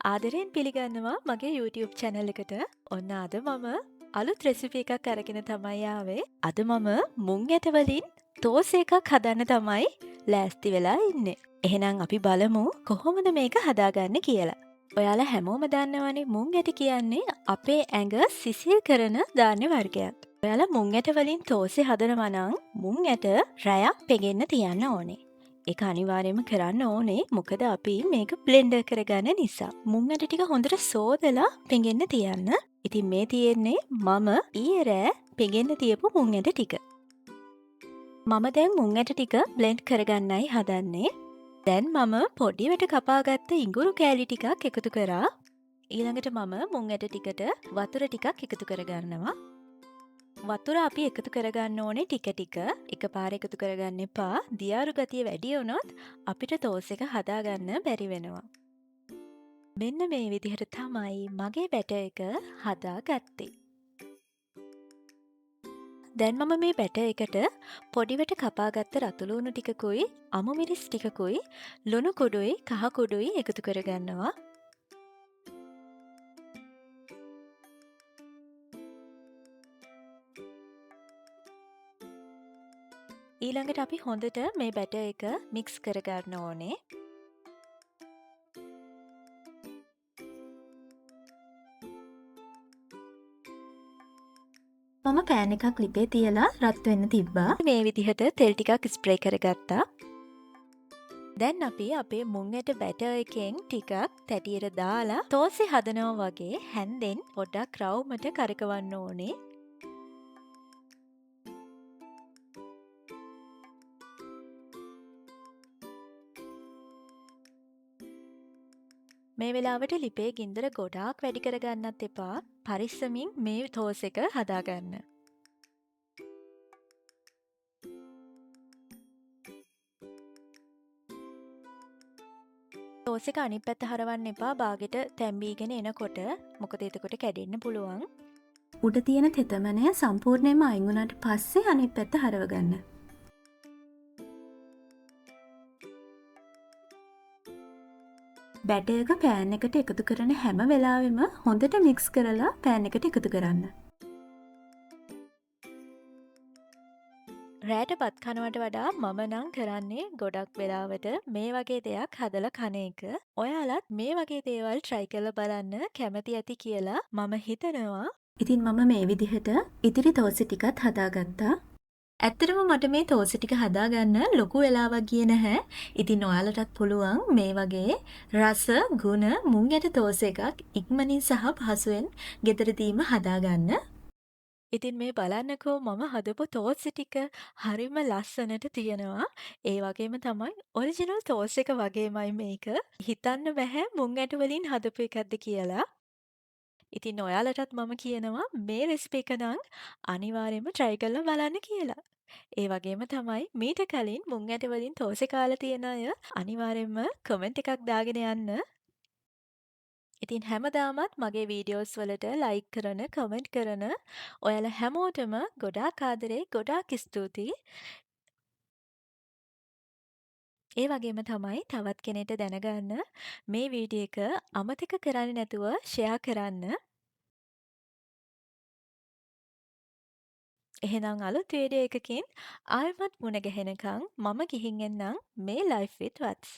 ආදරයෙන් පිළිගන්නවා මගේ YouTube channel එකට. ඔන්න අද මම අලුත් රෙසිපි එකක් අරගෙන තමයි ආවේ. අද මම මුං ඇට වලින් තෝස එකක් හදන්න තමයි ලෑස්ති වෙලා ඉන්නේ. එහෙනම් අපි බලමු කොහොමද මේක හදාගන්නේ කියලා. ඔයාලා හැමෝම දන්නවනේ මුං ඇට කියන්නේ අපේ ඇඟ සිසිල් කරන ධාන්‍ය වර්ගයක්. ඔයාලා මුං ඇට වලින් තෝසෙ හදනවා නම් මුං ඇට රැයක් පෙගෙන්න තියන්න ඕනේ. ඒක අනිවාර්යයෙන්ම කරන්න ඕනේ. මොකද අපි මේක බ්ලෙන්ඩර් කරගන්න නිසා. මුං ඇට ටික හොඳට සෝදලා පෙඟෙන්න තියන්න. ඉතින් මේ තියෙන්නේ මම ඊයේ රෑ පෙඟෙන්න තියපු මුං ඇට ටික. මම දැන් මුං ඇට ටික බ්ලෙන්ඩ් කරගන්නයි හදන්නේ. දැන් මම පොඩිවට කපාගත්ත ඉඟුරු කෑලි ටිකක් එකතු කරා. ඊළඟට මම මුං ඇට ටිකට වතුර ටිකක් එකතු කරගන්නවා. වතුර අපි එකතු කරගන්න ඕනේ ටික ටික. එකපාර එකතු කරගන්න එපා. දියාරු ගතිය වැඩි වුණොත් අපිට තෝස් එක හදාගන්න බැරි වෙනවා. මෙන්න මේ විදිහට තමයි මගේ බැටර් එක හදාගත්තේ. දැන් මම මේ බැටර් එකට පොඩිවට කපාගත්ත රතු ලුණු ටිකකුයි අමු මිරිස් ටිකකුයි ලුණු කුඩුයි කහ කුඩුයි එකතු කරගන්නවා. ඊළඟට අපි හොඳට මේ බැටර් එක මික්ස් කරගන්න ඕනේ. මම පෑන් එකක් ලිපේ තියලා රත් වෙන්න තිබ්බා. මේ විදිහට තෙල් ටිකක් ස්ප්‍රේ කරගත්තා. දැන් අපි අපේ මුං ඇට බැටර් එකෙන් ටිකක් තැටියට දාලා තෝසෙ හදනවා වගේ හැන්දෙන් පොඩ්ඩක් රවුමට කරකවන්න ඕනේ. මේ වෙලාවට ලිපේ ගින්දර ගොඩාක් වැඩි කරගන්නත් එපා. පරිස්සමින් මේ තෝස් එක හදාගන්න. තෝස් එක අනිත් පැත්ත හරවන්න එපා බාගෙට තැම්බීගෙන එනකොට. මොකද එතකොට කැඩෙන්න පුළුවන්. උඩ තියෙන තෙතමනය සම්පූර්ණයෙන්ම අයින් වුණාට පස්සේ අනිත් පැත්ත හරවගන්න. බැටර් එක පෑන් එකට එකතු කරන හැම වෙලාවෙම හොඳට මික්ස් කරලා පෑන් එකට එකතු කරන්න. රෑට බත් කනවට වඩා මම නම් කරන්නේ ගොඩක් වෙලාවට මේ වගේ දෙයක් හදලා කන එක. ඔයාලත් මේ වගේ දේවල් try කරලා බලන්න කැමති ඇති කියලා මම හිතනවා. ඉතින් මම මේ විදිහට ඉතිරි තෝසෙ ටිකත් හදාගත්තා. ඇත්තටම මට මේ තෝසෙ ටික හදාගන්න ලොකු වෙලාවක් ගියේ නැහැ. ඉතින් ඔයාලටත් පුළුවන් මේ වගේ රස ගුණ මුං ඇට තෝසෙ එකක් ඉක්මනින් සහ පහසුවෙන් ගෙදරදීම හදාගන්න. ඉතින් මේ බලන්නකෝ මම හදපු තෝසෙ ටික හරිම ලස්සනට තියෙනවා. ඒ වගේම තමයි ඔරිජිනල් තෝස් එක වගේමයි මේක. හිතන්න බැහැ මුං ඇට වලින් හදපු එකක්ද කියලා. ඉතින් ඔයාලටත් මම කියනවා මේ රෙසිපි එක නම් අනිවාර්යයෙන්ම try කරලා බලන්න කියලා. ඒ වගේම තමයි මීට කලින් මුං ඇට වලින් තෝසෙ කාලා තියෙන අය අනිවාර්යයෙන්ම කමෙන්ට් එකක් දාගෙන යන්න. ඉතින් හැමදාමත් මගේ වීඩියෝස් වලට ලයික් කරන, කමෙන්ට් කරන ඔයාලා හැමෝටම ගොඩාක් ආදරේ, ගොඩාක් ස්තුතියි. ඒ වගේම තමයි තවත් කෙනෙක්ට දැනගන්න මේ වීඩියෝ එක අමතක කරන්නේ නැතුව ෂෙයා කරන්න. එහෙනම් අලුත් වීඩියෝ එකකින් ආයෙමත් මුණ ගැහෙනකම් මම ගිහින් එන්නම් මේ Life with Vats.